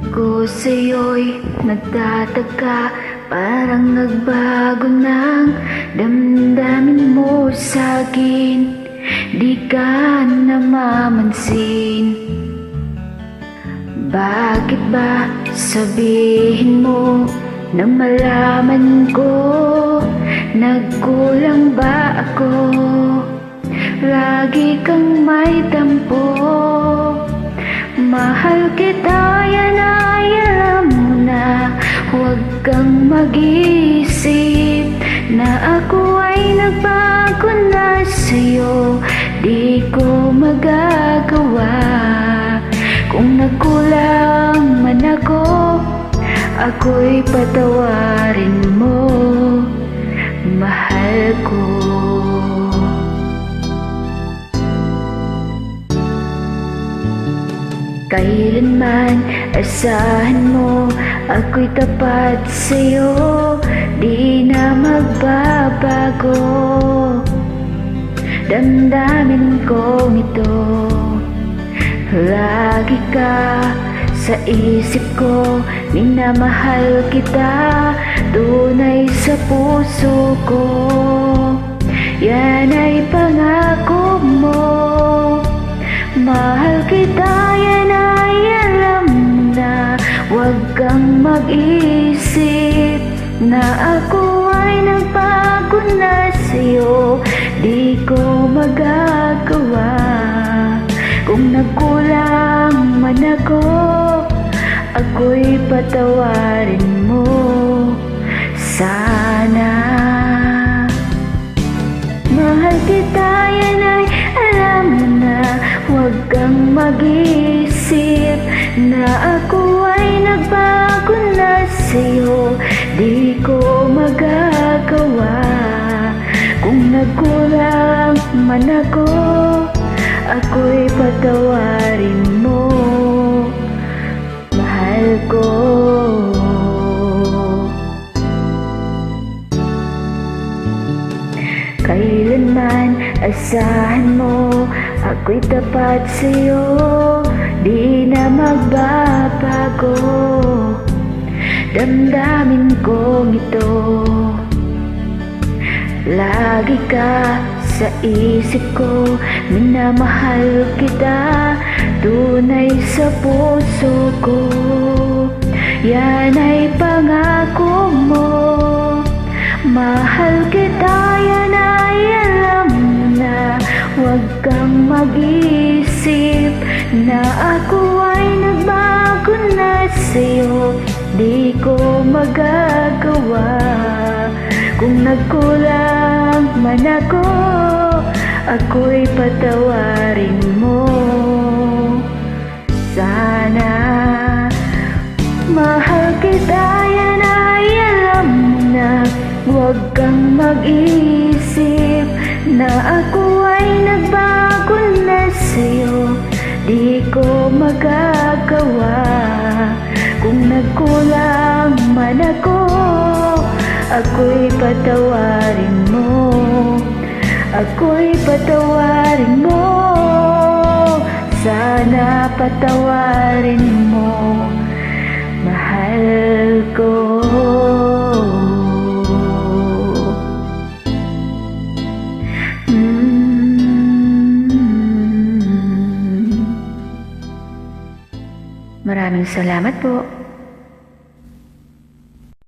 Ako sa'yo'y nagtataka, parang nagbago ng damdamin mo sa'kin. Di ka namamansin. Bakit ba sabihin mo nang malaman ko? Nagkulang ba ako? Lagi kang may tampo. Mahal kita, yan ay alam mo na. Huwag kang mag-isip na ako ay nagbago na sa'yo. Di ko magagawa. Kung nagkulang man ako, ako'y patawarin mo, mahal ko. Kailanman asahan mo, ako'y tapat sa'yo. Di na magbabago damdamin kong ito. Lagi ka sa isip ko, minamahal kita, tunay sa puso ko. Yan ay pangako mo. Mahal kita, yan ay alam mo na. Huwag kang mag-isip na ako ay nagbago na sa'yo. Di ko magagawa. Kung nagkulang man ako, ako'y patawarin mo sana. Mahal kita, yan ay alam mo na. Huwag kang mag-isip na ako ay nagbago na sa'yo. Di ko magagawa. Kung nagkulang man ako, ako'y patawarin mo, mahal ko. Kailanman asahan mo, ako'y tapat sa'yo. Di na magbabago damdamin kong ito. Lagi ka sa isip ko, minamahal kita, tunay sa puso ko. Yan ay pangako mo. Mahal kita, yan ay alam mo na. Huwag kang mag-isip na ako ay nagbago na sa'yo. Di ko magagawa. Kung nagkulang man ako, ako'y patawarin mo sana. Mahal kita, yan ay alam mo na. Huwag kang mag-isip na ako ay nagbago na sa'yo. Di ko magagawa. Kung nagkulang man ako, ako'y patawarin mo. Ako'y patawarin mo. Sana patawarin mo, mahal ko. Maraming salamat po.